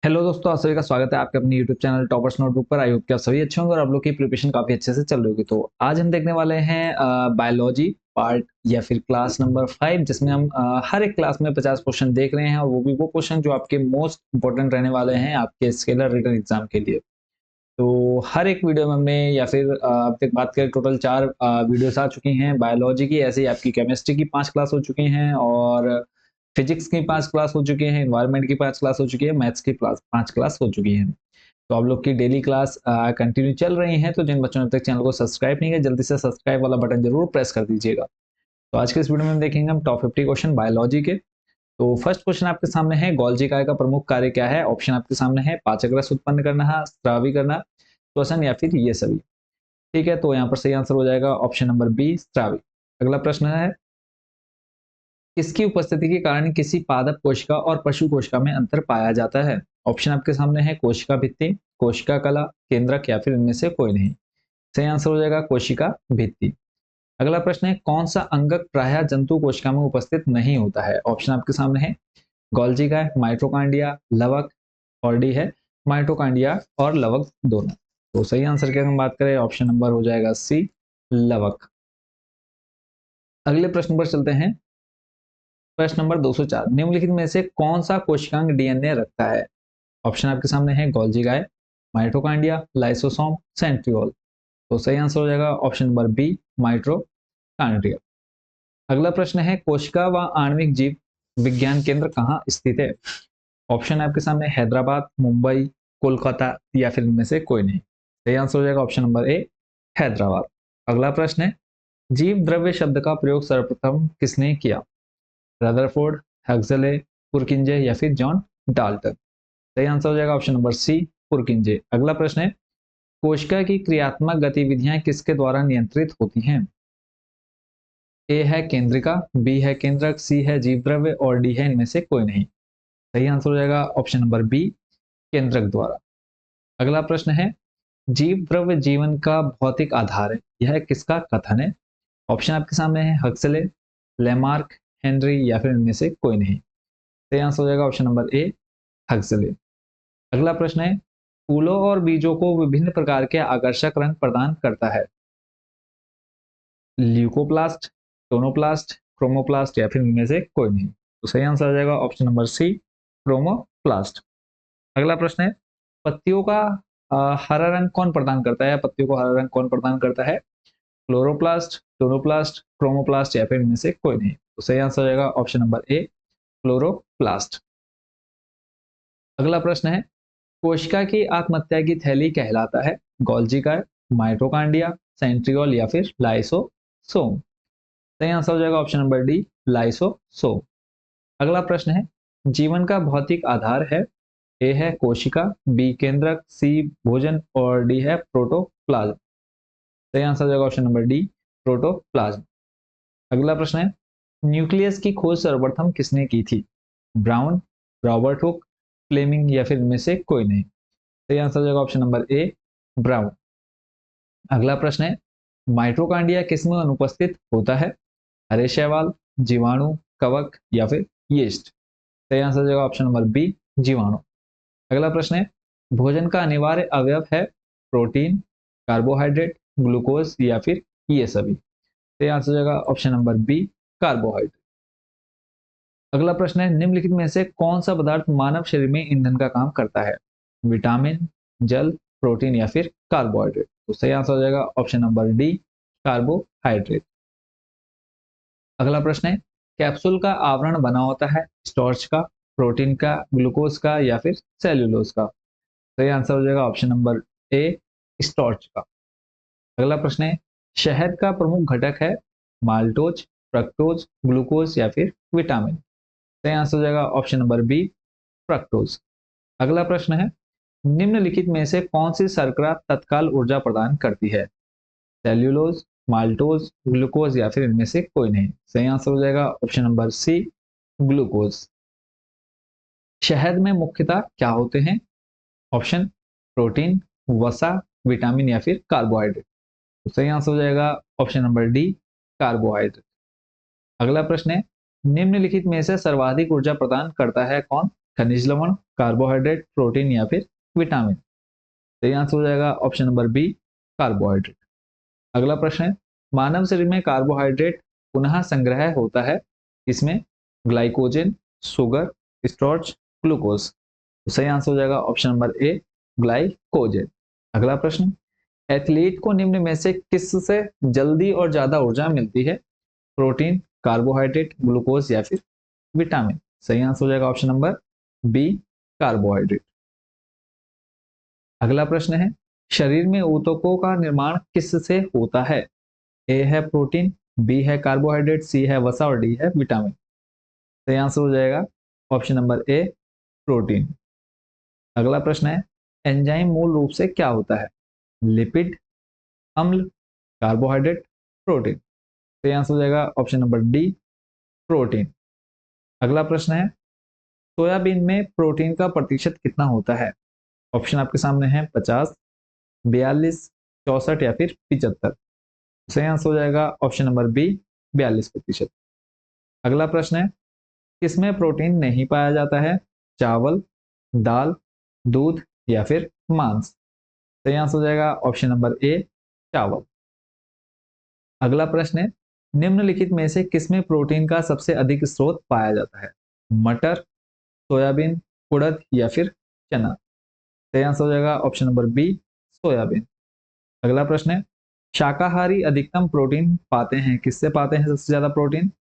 Hello दोस्तों, आप सभी का स्वागत है आपके अपने यूट्यूब चैनल टॉपर्स नोटबुक पर। आई होप कि आप सभी अच्छे होंगे और आप लोग की प्रिपरेशन काफी अच्छे से चल रही होगी। तो आज हम देखने वाले हैं बायोलॉजी पार्ट या फिर क्लास नंबर 5, जिसमें हम हर एक क्लास में 50 क्वेश्चन देख रहे हैं, और वो भी वो क्वेश्चन जो आपके मोस्ट इंपॉर्टेंट रहने वाले हैं आपके स्केलर रिटन एग्जाम के लिए। तो हर एक वीडियो में हमने या फिर अब तक बात करें, टोटल 4 वीडियोस आ चुकी हैं बायोलॉजी की। ऐसे ही आपकी केमिस्ट्री की 5 क्लास हो चुकी हैं, और फिजिक्स की 5 क्लास हो चुकी हैं, एनवायरनमेंट की 5 क्लास हो चुकी है, मैथ्स की 5 क्लास हो चुकी हैं। तो आप लोग की डेली क्लास कंटिन्यू चल रही हैं। तो जिन बच्चों ने अब तक चैनल को सब्सक्राइब नहीं किया, जल्दी से सब्सक्राइब वाला बटन जरूर प्रेस कर दीजिएगा। तो आज के इस वीडियो में हम देखेंगे हम टॉप 50 क्वेश्चन बायोलॉजी के। तो फर्स्ट क्वेश्चन आपके सामने है, गोल्जी काय का प्रमुख कार्य क्या है? ऑप्शन आपके सामने है, पाचक रस उत्पन्न करना, स्रावी करना, श्वसन, या फिर ये सभी। ठीक है, तो यहाँ पर सही आंसर हो जाएगा ऑप्शन नंबर बी, स्रावी। अगला प्रश्न है, किसकी उपस्थिति के कारण किसी पादप कोशिका और पशु कोशिका में अंतर पाया जाता है? ऑप्शन आपके सामने है, कोशिका भित्ति, कोशिका कला, केंद्रक, या फिर इनमें से कोई नहीं। सही आंसर हो जाएगा कोशिका भित्ति। अगला प्रश्न है, कौन सा अंगक प्रायः जंतु कोशिका में उपस्थित नहीं होता है? ऑप्शन आपके सामने है, गोल्जी का, माइटोकांड्रिया, लवक, और डी है माइटोकांड्रिया और लवक दोनों। तो सही आंसर की अगर हम बात करें, ऑप्शन नंबर हो जाएगा सी, लवक। अगले प्रश्न पर चलते हैं। प्रश्न नंबर 204, निम्नलिखित में से कौन सा कोशिकांग डीएनए रखता है? ऑप्शन आपके सामने है, गोल्जी गाय, माइटोकांड्रिया, लाइसोसोम, सेंट्रियोल। तो सही आंसर हो जाएगा ऑप्शन नंबर बी, माइटोकांड्रिया। अगला प्रश्न है, कोशिका व आणविक जीव विज्ञान केंद्र कहाँ स्थित है? ऑप्शन आपके सामने, हैदराबाद, मुंबई, कोलकाता, या फिर इनमें से कोई नहीं। सही आंसर हो जाएगा ऑप्शन नंबर ए, हैदराबाद। अगला प्रश्न है, जीव द्रव्य शब्द का प्रयोग सर्वप्रथम किसने किया? रदरफोर्ड, हक्सले, पुरकिंजे, या फिर जॉन डाल्टन। सही आंसर हो जाएगा ऑप्शन नंबर सी, पुरकिंजे। अगला प्रश्न है, कोशिका की क्रियात्मक गतिविधियां किसके द्वारा नियंत्रित होती हैं? ए है केंद्रिका, बी है केंद्रक, सी है जीव द्रव्य, और डी है इनमें से कोई नहीं। सही आंसर हो जाएगा ऑप्शन नंबर बी, केंद्रक द्वारा। अगला प्रश्न है, जीव द्रव्य जीवन का भौतिक आधार है, यह किसका कथन है? ऑप्शन आपके सामने है, हक्सले, लेमार्क, हेनरी, या फिर इनमें से कोई नहीं। सही आंसर हो जाएगा ऑप्शन नंबर ए, हक्सले। अगला प्रश्न है, फूलों और बीजों को विभिन्न प्रकार के आकर्षक रंग प्रदान करता है? ल्यूकोप्लास्ट, टोनोप्लास्ट, क्रोमोप्लास्ट, या फिर इनमें से कोई नहीं। तो सही आंसर आ जाएगा ऑप्शन नंबर सी, क्रोमोप्लास्ट। अगला प्रश्न है, पत्तियों का हरा रंग कौन प्रदान करता है? पत्तियों को हरा रंग कौन प्रदान करता है? क्लोरोप्लास्ट, टोनोप्लास्ट, क्रोमोप्लास्ट, या फिर इनमें से कोई नहीं। तो सही आंसर हो जाएगा ऑप्शन नंबर ए, क्लोरोप्लास्ट। अगला प्रश्न है, कोशिका की आत्महत्या की थैली कहलाता है? गोल्जी का, माइटोकांड्रिया, सेंट्रियोल, या फिर लाइसोसोम। सही आंसर हो जाएगा ऑप्शन नंबर डी, लाइसोसोम। अगला प्रश्न है, जीवन का भौतिक आधार है? ए है कोशिका, बी केंद्रक, सी भोजन, और डी है प्रोटोप्लाज्म। सही आंसर हो जाएगा ऑप्शन नंबर डी, प्रोटोप्लाज्म। अगला प्रश्न है, न्यूक्लियस की खोज सर्वप्रथम किसने की थी? ब्राउन, रॉबर्ट हुक, फ्लेमिंग, या फिर इनमें से कोई नहीं। सही आंसर हो जाएगा ऑप्शन नंबर ए, ब्राउन। अगला प्रश्न है, माइटोकांड्रिया किसमें अनुपस्थित होता है? हरे शैवाल, जीवाणु, कवक, या फिर यीस्ट। सही आंसर हो जाएगा ऑप्शन नंबर बी, जीवाणु। अगला प्रश्न है, भोजन का अनिवार्य अवयव है? प्रोटीन, कार्बोहाइड्रेट, ग्लूकोज, या फिर ये सभी। सही आंसर हो जाएगा ऑप्शन नंबर बी, कार्बोहाइड्रेट। अगला प्रश्न है, निम्नलिखित में से कौन सा पदार्थ मानव शरीर में ईंधन का काम करता है? विटामिन, जल, प्रोटीन, या फिर कार्बोहाइड्रेट। तो सही आंसर हो जाएगा ऑप्शन नंबर डी, कार्बोहाइड्रेट। अगला प्रश्न है, कैप्सूल का आवरण बना होता है स्टार्च का, प्रोटीन का, ग्लूकोज का, या फिर सेल्यूलोज का? सही आंसर हो जाएगा ऑप्शन नंबर ए, स्टार्च का। अगला प्रश्न है, शहद का प्रमुख घटक है? माल्टोज, फ्रक्टोज, ग्लूकोज, या फिर विटामिन। सही आंसर हो जाएगा ऑप्शन नंबर बी, फ्रक्टोज। अगला प्रश्न है, निम्नलिखित में से कौन सी शर्करा तत्काल ऊर्जा प्रदान करती है? सेल्यूलोज, माल्टोज, ग्लूकोज, या फिर इनमें से कोई नहीं। सही आंसर हो जाएगा ऑप्शन नंबर सी, ग्लूकोज। शहद में मुख्यतः क्या होते हैं? ऑप्शन, प्रोटीन, वसा, विटामिन, या फिर कार्बोहाइड्रेट। तो सही आंसर हो जाएगा ऑप्शन नंबर डी, कार्बोहाइड्रेट। अगला प्रश्न है, निम्नलिखित में से सर्वाधिक ऊर्जा प्रदान करता है कौन? खनिज लवण, कार्बोहाइड्रेट, प्रोटीन या फिर विटामिन। तो यहाँ आंसर हो जाएगा ऑप्शन नंबर बी, कार्बोहाइड्रेट। अगला प्रश्न है, मानव शरीर में कार्बोहाइड्रेट पुनः संग्रह होता है इसमें ग्लाइकोजन, शुगर, स्टार्च, ग्लूकोज। तो सही आंसर हो जाएगा ऑप्शन नंबर ए, ग्लाइकोजन। अगला प्रश्न, एथलीट को निम्न में से किससे जल्दी और ज्यादा ऊर्जा मिलती है? प्रोटीन, कार्बोहाइड्रेट, ग्लूकोज या फिर विटामिन। सही आंसर हो जाएगा ऑप्शन नंबर बी, कार्बोहाइड्रेट। अगला प्रश्न है, शरीर में ऊतकों का निर्माण किससे होता है? ए है प्रोटीन, बी है कार्बोहाइड्रेट, सी है वसा और डी है विटामिन। सही आंसर हो जाएगा ऑप्शन नंबर ए, प्रोटीन। अगला प्रश्न है, एंजाइम मूल रूप से क्या होता है? लिपिड, अम्ल, कार्बोहाइड्रेट, प्रोटीन। सही आंसर हो जाएगा ऑप्शन नंबर डी, प्रोटीन। अगला प्रश्न है, सोयाबीन में प्रोटीन का प्रतिशत कितना होता है? ऑप्शन आपके सामने है 50, 42, 64 या फिर 75। सही आंसर हो जाएगा ऑप्शन नंबर बी, 42%। अगला प्रश्न है, किसमें प्रोटीन नहीं पाया जाता है? चावल, दाल, दूध या फिर मांस। सही आंसर हो जाएगा ऑप्शन नंबर ए, चावल। अगला प्रश्न है, निम्नलिखित में से किसमें प्रोटीन का सबसे अधिक स्रोत पाया जाता है? मटर, सोयाबीन, उड़द या फिर चना। सही आंसर हो जाएगा ऑप्शन नंबर बी, सोयाबीन। अगला प्रश्न है, शाकाहारी अधिकतम प्रोटीन पाते हैं, किससे पाते हैं सबसे ज्यादा प्रोटीन?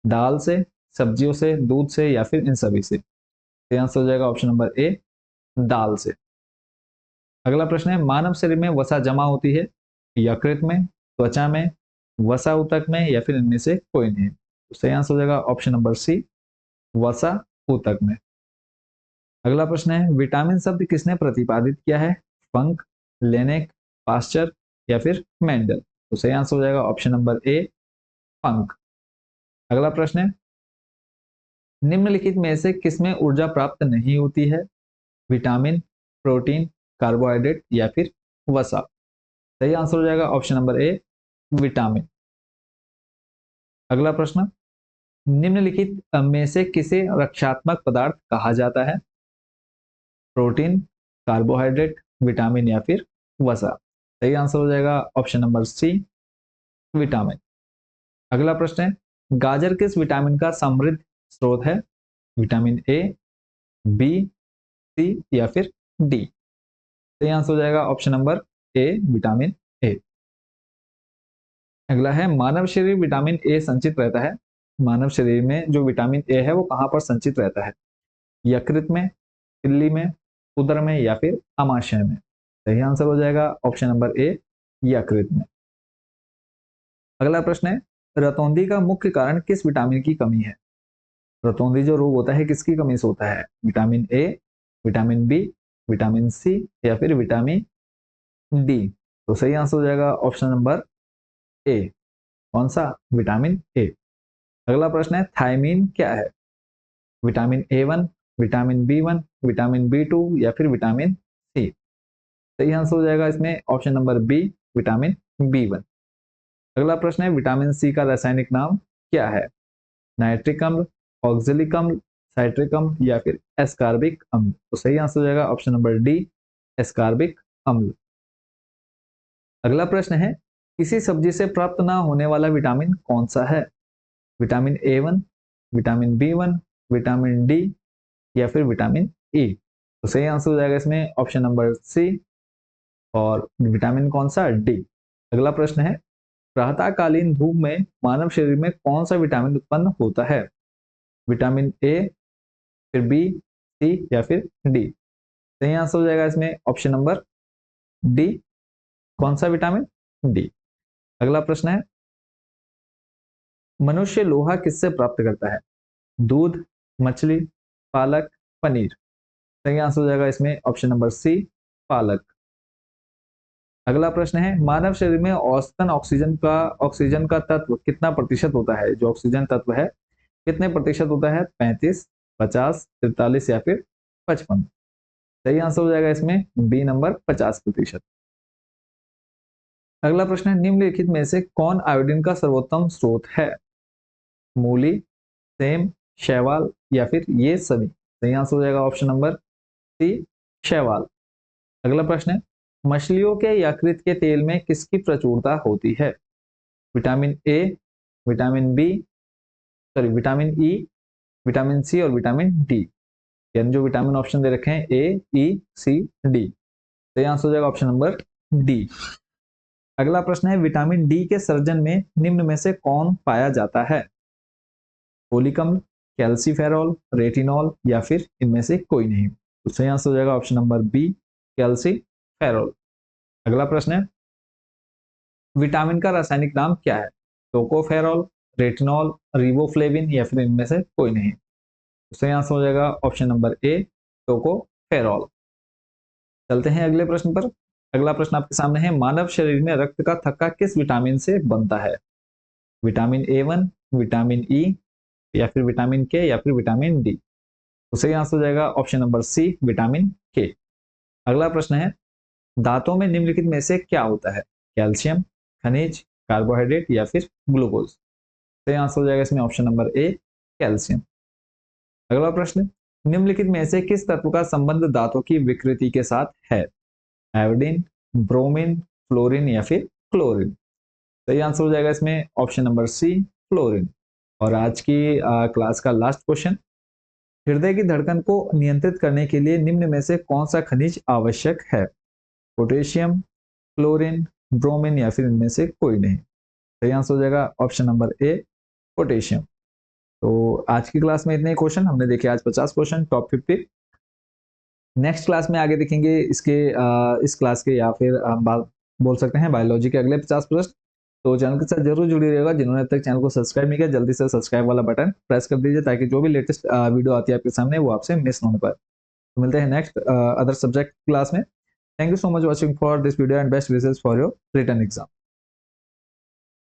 दाल से, सब्जियों से, दूध से या फिर इन सभी से। सही आंसर हो जाएगा ऑप्शन नंबर ए, दाल से। अगला प्रश्न है, मानव शरीर में वसा जमा होती है यकृत में, त्वचा में, वसा ऊतक में या फिर इनमें से कोई नहीं। तो सही आंसर हो जाएगा ऑप्शन नंबर सी, वसा ऊतक में। अगला प्रश्न है, विटामिन शब्द किसने प्रतिपादित किया है? फंक, लेनेक, पास्चर या फिर मेंडल। तो सही आंसर हो जाएगा ऑप्शन नंबर ए, फंक। अगला प्रश्न है, निम्नलिखित में से किसमें ऊर्जा प्राप्त नहीं होती है? विटामिन, प्रोटीन, कार्बोहाइड्रेट या फिर वसा। सही आंसर हो जाएगा ऑप्शन नंबर ए, विटामिन। अगला प्रश्न, निम्नलिखित में से किसे रक्षात्मक पदार्थ कहा जाता है? प्रोटीन, कार्बोहाइड्रेट, विटामिन या फिर वसा। सही आंसर हो जाएगा ऑप्शन नंबर सी, विटामिन। अगला प्रश्न है, गाजर किस विटामिन का समृद्ध स्रोत है? विटामिन ए, बी, सी या फिर डी। सही आंसर हो जाएगा option number A, vitamin A. अगला है, मानव शरीर विटामिन ए संचित रहता है। मानव शरीर में जो विटामिन ए है वो कहां पर संचित रहता है? यकृत में, तिल्ली में, उदर में या फिर आमाशय में। सही आंसर हो जाएगा ऑप्शन नंबर ए, यकृत में। अगला प्रश्न है, रतौंधी का मुख्य कारण किस विटामिन की कमी है? रतौंधी जो रोग होता है किसकी कमी से होता है? Vitamin A, vitamin B, vitamin C या फिर विटामिन डी। तो सही आंसर हो जाएगा ऑप्शन नंबर ए, कौन सा? Vitamin A. अगला प्रश्न है, थायमीन क्या है? Vitamin A one, vitamin B one, vitamin B two या फिर विटामिन सी। सही आंसर हो जाएगा इसमें option number B, vitamin B one. अगला प्रश्न है, विटामिन सी का रासायनिक नाम क्या है? नाइट्रिक अम्ल, ऑक्जेलिक अम्ल, साइट्रिक अम्ल या फिर एस्कार्बिक अम्ल। तो सही आंसर हो जाएगा ऑप्शन नंबर डी, एस्कार्बिक अम्ल। अगला प्रश्न है, किसी सब्जी से प्राप्त ना होने वाला विटामिन कौन सा है? Vitamin A one, vitamin B one, vitamin D या फिर विटामिन ई। तो सही आंसर हो जाएगा इसमें ऑप्शन नंबर सी, और विटामिन कौन सा? डी। अगला प्रश्न है, प्रातःकालीन धूप में मानव शरीर में कौन सा विटामिन उत्पन्न होता है? विटामिन ए, फिर बी, सी या फिर डी। सही आंसर हो जाएगा इसमें ऑप्शन नंबर डी, कौन सा विटामिन? डी। अगला प्रश्न है, मनुष्य लोहा किससे प्राप्त करता है? दूध, मछली, पालक, पनीर। सही आंसर हो जाएगा इसमें ऑप्शन नंबर सी, पालक। अगला प्रश्न है, मानव शरीर में औसतन ऑक्सीजन का तत्व कितना प्रतिशत होता है? जो ऑक्सीजन तत्व है कितने प्रतिशत होता है? 35, 50, 43 या फिर 55। सही आंसर हो जाएगा इसमें बी नंबर, 50%। अगला प्रश्न है, निम्नलिखित में से कौन आयोडीन का सर्वोत्तम स्रोत है? मूली, सेम, शैवाल या फिर ये सभी। सही आंसर हो जाएगा ऑप्शन नंबर सी, शैवाल। अगला प्रश्न है, मछलियों के यकृत के तेल में किसकी प्रचुरता होती है? Vitamin A, vitamin B, sorry vitamin E, vitamin C और विटामिन डी। यानी जो विटामिन ऑप्शन दे रखे हैं ए, ई, सी, डी। तो आंसर हो जाएगा ऑप्शन नंबर डी। अगला प्रश्न है, विटामिन डी के सृजन में निम्न में से कौन पाया जाता है? फोलिक अम्ल, कैल्सीफेरॉल, रेटिनॉल या फिर इनमें से कोई नहीं। तो सही आंसर हो जाएगा ऑप्शन नंबर बी, कैल्सीफेरॉल। अगला प्रश्न है, विटामिन का रासायनिक नाम क्या है? टोकोफेरॉल, रेटिनॉल, रिबोफ्लेविन या फिर इनमें से कोई नहीं। तो सही आंसर हो जाएगा ऑप्शन नंबर ए, टोकोफेरॉल। चलते हैं अगले प्रश्न पर। अगला प्रश्न आपके सामने है, मानव शरीर में रक्त का थक्का किस विटामिन से बनता है? विटामिन ए1, विटामिन ई या फिर विटामिन के या फिर विटामिन डी। तो सही आंसर हो जाएगा ऑप्शन नंबर सी, विटामिन के। अगला प्रश्न है, दांतों में निम्नलिखित में से क्या होता है? कैल्शियम, खनिज, कार्बोहाइड्रेट या फिर ग्लूकोज। सही आंसर हो जाएगा इसमें ऑप्शन नंबर ए, कैल्शियम। अगला प्रश्न, निम्नलिखित में से किस तत्व का संबंध दांतों की विकृति के साथ है? आयोडीन, ब्रोमीन, फ्लोरीन या फिर क्लोरीन। सही आंसर हो जाएगा इसमें ऑप्शन नंबर सी, फ्लोरीन। और आज की क्लास का लास्ट क्वेश्चन, हृदय की धड़कन को नियंत्रित करने के लिए निम्न में से कौन सा खनिज आवश्यक है? पोटेशियम, क्लोरीन, ब्रोमीन या फिर इनमें से कोई नहीं। सही आंसर हो जाएगा ऑप्शन नंबर ए, पोटेशियम। तो आज की क्लास में इतने ही क्वेश्चन हमने देखे, आज 50 क्वेश्चन टॉप 50। नेक्स्ट क्लास में आगे देखेंगे इसके इस क्लास के या फिर हम बात बोल सकते हैं बायोलॉजी के अगले 50 प्रश्न। तो चैनल के साथ जरूर जुड़ी रहेगा। जिन्होंने अब तक चैनल को सब्सक्राइब नहीं किया, जल्दी से सब्सक्राइब वाला बटन प्रेस कर दीजिए ताकि जो भी लेटेस्ट वीडियो आती है आपके सामने वो आपसे मिस ना हो पाए। तो मिलते हैं नेक्स्ट अदर सब्जेक्ट क्लास में। Thank you so much watching for this video and best wishes for your written exam.